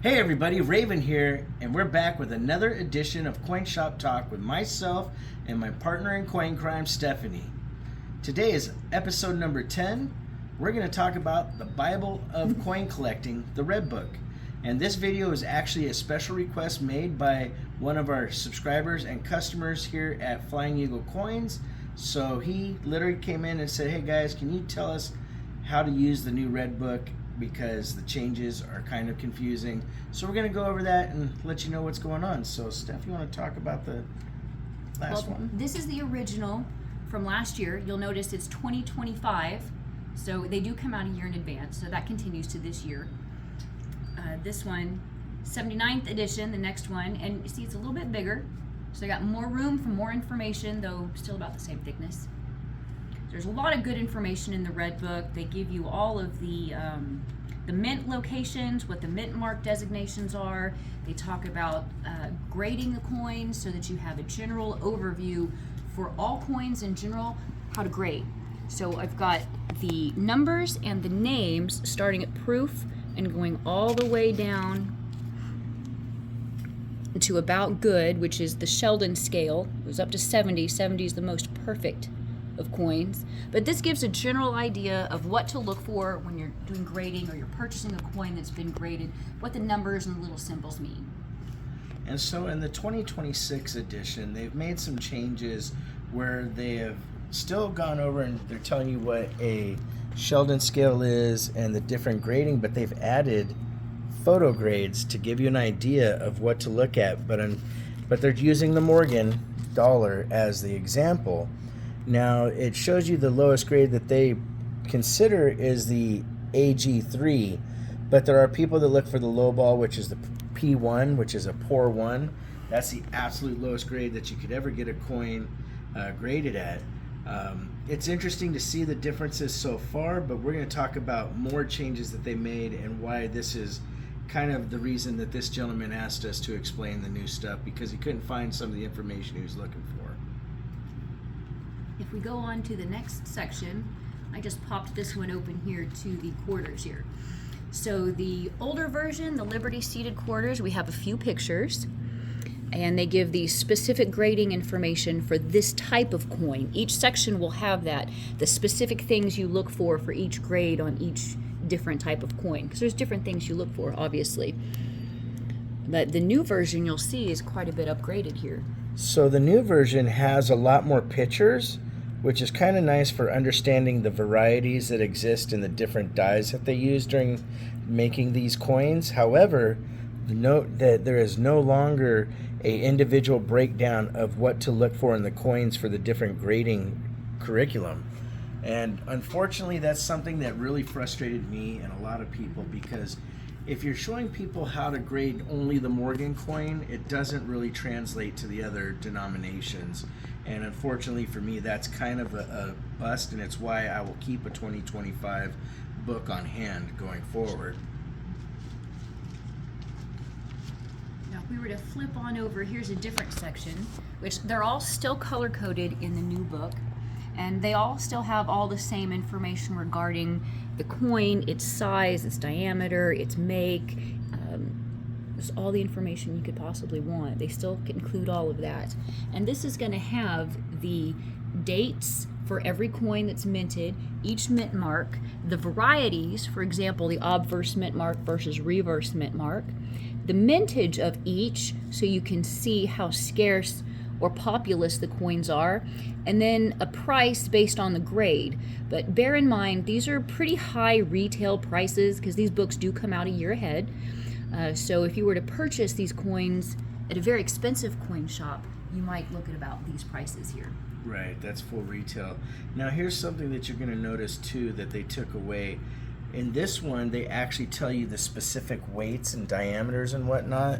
Hey everybody, Raven here, and we're back with another edition of Coin Shop Talk with myself and my partner in coin crime, Stephanie. Today is episode number 10. We're going to talk about the Bible of coin collecting, the Red Book. And this video is actually a special request made by one of our subscribers and customers here at Flying Eagle Coins. So he literally came in and said, hey guys, can you tell us how to use the new Red Book, because the changes are kind of confusing. So we're going to go over that and let you know what's going on. So Steph, you want to talk about the last one? This is the original from last year. You'll notice it's 2025, so they do come out a year in advance, so that continues to this year. This one, 79th edition, the next one, and you see it's a little bit bigger, so they got more room for more information, though still about the same thickness. There's a lot of good information in the Red Book. They give you all of the mint locations, what the mint mark designations are. They talk about grading the coins so that you have a general overview for all coins in general, how to grade. So I've got the numbers and the names starting at proof and going all the way down to about good, which is the Sheldon scale. It goes up to 70. 70 is the most perfect of coins, but this gives a general idea of what to look for when you're doing grading or you're purchasing a coin that's been graded, what the numbers and the little symbols mean. And so in the 2026 edition, they've made some changes where they have still gone over and they're telling you what a Sheldon scale is and the different grading, but they've added photo grades to give you an idea of what to look at, but they're using the Morgan dollar as the example. Now, it shows you the lowest grade that they consider is the AG3, but there are people that look for the low ball, which is the P1, which is a poor one. That's the absolute lowest grade that you could ever get a coin graded at. It's interesting to see the differences so far, but we're going to talk about more changes that they made and why this is kind of the reason that this gentleman asked us to explain the new stuff, because he couldn't find some of the information he was looking for. If we go on to the next section, I just popped this one open here to the quarters here. So the older version, the Liberty seated quarters, we have a few pictures, and they give the specific grading information for this type of coin. Each section will have that, the specific things you look for each grade on each different type of coin, because there's different things you look for, obviously. But the new version you'll see is quite a bit upgraded here. So the new version has a lot more pictures, which is kind of nice for understanding the varieties that exist in the different dyes that they use during making these coins. However, note that there is no longer an individual breakdown of what to look for in the coins for the different grading curriculum. And unfortunately, that's something that really frustrated me and a lot of people, because if you're showing people how to grade only the Morgan coin, it doesn't really translate to the other denominations. And unfortunately for me, that's kind of a bust, and it's why I will keep a 2025 book on hand going forward. Now, if we were to flip on over, here's a different section, which they're all still color-coded in the new book, and they all still have all the same information regarding the coin, its size, its diameter, its make, just all the information you could possibly want. They still include all of that. And this is going to have the dates for every coin that's minted, each mint mark, the varieties, for example, the obverse mint mark versus reverse mint mark, the mintage of each, so you can see how scarce or populous the coins are, and then a price based on the grade. But bear in mind, these are pretty high retail prices, because these books do come out a year ahead. So if you were to purchase these coins at a very expensive coin shop, you might look at about these prices here. Right, that's full retail. Now here's something that you're going to notice too that they took away. In this one, they actually tell you the specific weights and diameters and whatnot.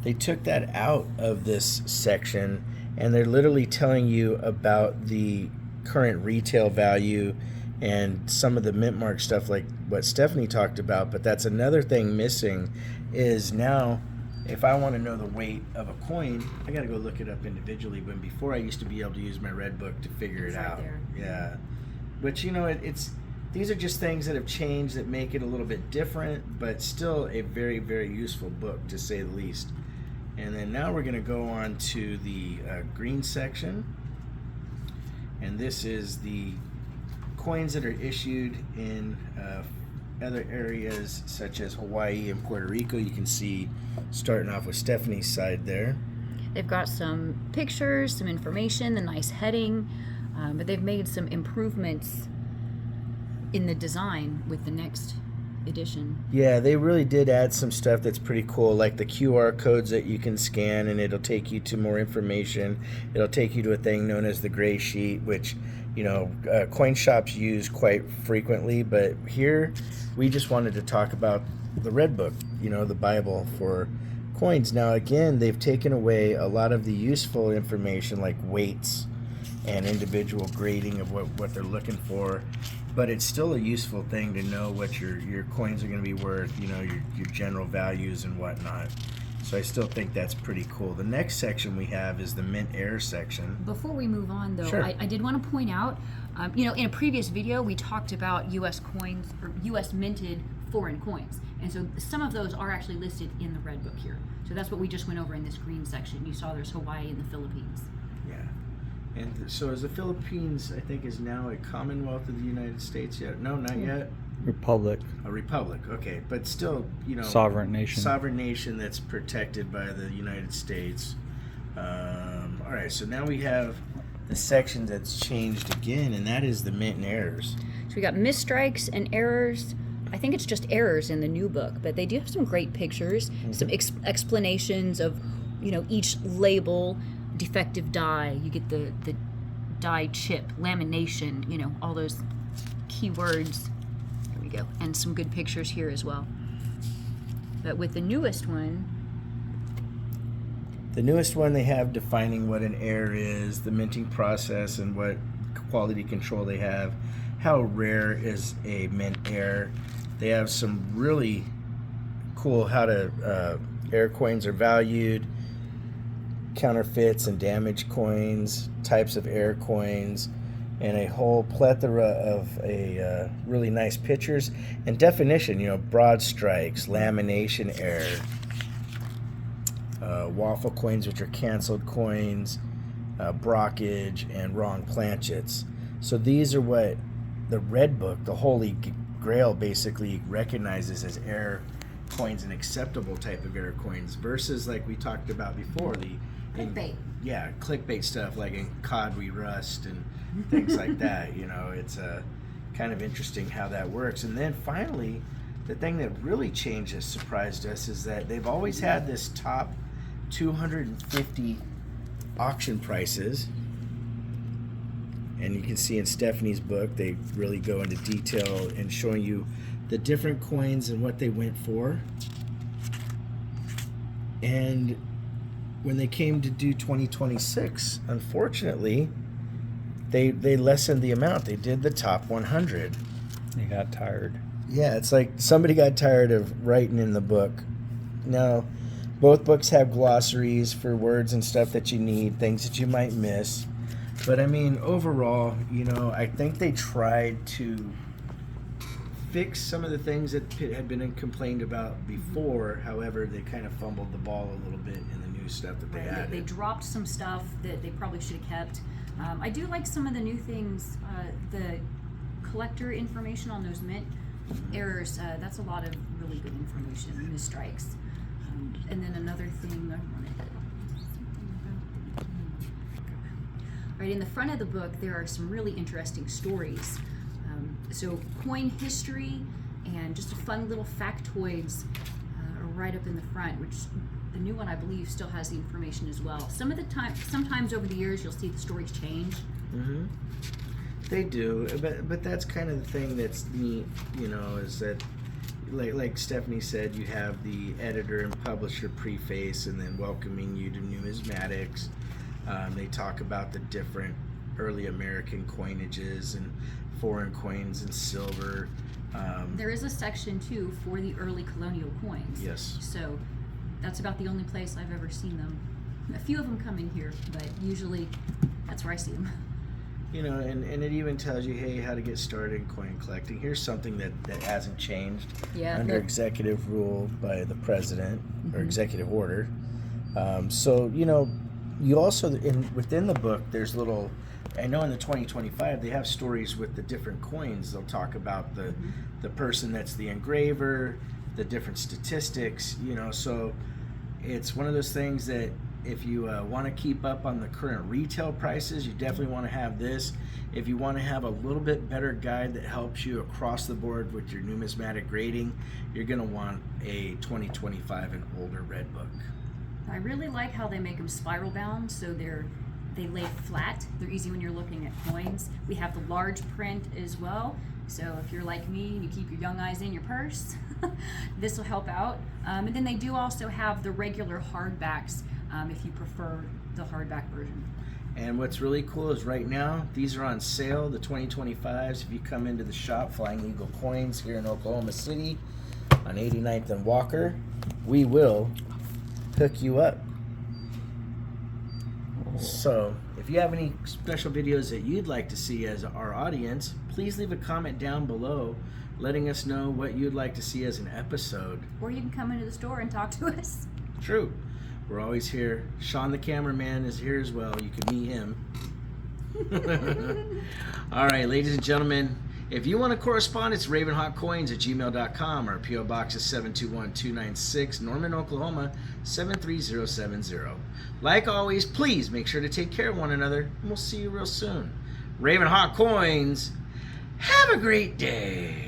They took that out of this section, and they're literally telling you about the current retail value and some of the mint mark stuff like what Stephanie talked about. But that's another thing missing, is now if I want to know the weight of a coin, I got to go look it up individually, when before I used to be able to use my Red Book to figure it Right out. there. Yeah. Which, you know, it's these are just things that have changed that make it a little bit different, but still a very, very useful book, to say the least. And then now we're going to go on to the green section. And this is the coins that are issued in other areas such as Hawaii and Puerto Rico. You can see starting off with Stephanie's side there. They've got some pictures, some information, a nice heading, but they've made some improvements in the design with the next edition. Yeah, they really did add some stuff that's pretty cool, like the QR codes that you can scan and it'll take you to more information. It'll take you to a thing known as the gray sheet, which, you know, coin shops use quite frequently, but here we just wanted to talk about the red book, you know, the Bible for coins. Now again, they've taken away a lot of the useful information like weights and individual grading of what they're looking for, but it's still a useful thing to know what your coins are going to be worth, you know, your general values and whatnot. So I still think that's pretty cool. The next section we have is the mint error section. Before we move on, though, Sure. I did want to point out, you know, in a previous video we talked about U.S. coins or U.S. minted foreign coins, and so some of those are actually listed in the red book here. So that's what we just went over in this green section. You saw there's Hawaii and the Philippines. Yeah. And so is the Philippines, I think, is now a Commonwealth of the United States yet? No, not yet. Republic. A republic, okay, but still, you know, Sovereign nation. Sovereign nation that's protected by the United States. All right, so now we have the section that's changed again, and that is the mint and errors. So we got misstrikes and errors. I think it's just errors in the new book, but they do have some great pictures, some explanations of, you know, each label, defective die. You get the die chip, lamination, you know, all those keywords. There we go, and some good pictures here as well. But with the newest one, they have defining what an error is, the minting process, and what quality control they have. How rare is a mint error? They have some really cool how to error coins are valued, counterfeits and damaged coins, types of error coins, and a whole plethora of really nice pictures and definition. You know, broad strikes, lamination error, waffle coins, which are canceled coins, brockage, and wrong planchets. So these are what the red book, the Holy Grail, basically recognizes as error coins and acceptable type of error coins, versus like we talked about before, the clickbait. Yeah, clickbait stuff like in COD We Rust and things like that. You know, it's kind of interesting how that works. And then finally, the thing that really changed has surprised us is that they've always had this top 250 auction prices. And you can see in Stephanie's book, they really go into detail in showing you the different coins and what they went for. And when they came to do 2026, unfortunately, they lessened the amount. They did the top 100. They got tired. Yeah, it's like somebody got tired of writing in the book. Now, both books have glossaries for words and stuff that you need, things that you might miss. But I mean, overall, you know, I think they tried to fix some of the things that had been complained about before. However, they kind of fumbled the ball a little bit in the new stuff that they added. They dropped some stuff that they probably should have kept. I do like some of the new things, the collector information on those mint errors. That's a lot of really good information, misstrikes. And then another thing I wanted to... Right, in the front of the book, there are some really interesting stories. So coin history and just a fun little factoids are right up in the front, which the new one, I believe, still has the information as well. Sometimes over the years, you'll see the stories change. Mm-hmm. They do, but that's kind of the thing that's neat, you know, is that like Stephanie said, you have the editor and publisher preface and then welcoming you to numismatics. They talk about the different early American coinages and foreign coins and silver. There is a section too for the early colonial coins. Yes. So that's about the only place I've ever seen them. A few of them come in here, but usually that's where I see them. You know, and it even tells you, hey, how to get started in coin collecting. Here's something that hasn't changed Yeah, under executive rule by the president or executive order. So, you know, you also, within the book, there's little, I know in the 2025, they have stories with the different coins. They'll talk about the person that's the engraver, the different statistics, you know, so it's one of those things that if you want to keep up on the current retail prices, you definitely want to have this. If you want to have a little bit better guide that helps you across the board with your numismatic grading, you're going to want a 2025 and older red book. I really like how they make them spiral bound, so they lay flat. They're easy when you're looking at coins. We have the large print as well, so if you're like me and you keep your young eyes in your purse, this will help out. And then they do also have the regular hardbacks if you prefer the hardback version. And what's really cool is right now, these are on sale, the 2025s. If you come into the shop, Flying Eagle Coins here in Oklahoma City on 89th and Walker, we will hook you up. So if you have any special videos that you'd like to see as our audience, please leave a comment down below letting us know what you'd like to see as an episode. Or you can come into the store and talk to us. True. We're always here. Sean the cameraman is here as well. You can meet him. All right, ladies and gentlemen, if you want to correspond, it's ravenhawkcoins@gmail.com. Our P.O. Box is 721-296, Norman, Oklahoma, 73070. Like always, please make sure to take care of one another, and we'll see you real soon. Ravenhawk Coins, have a great day.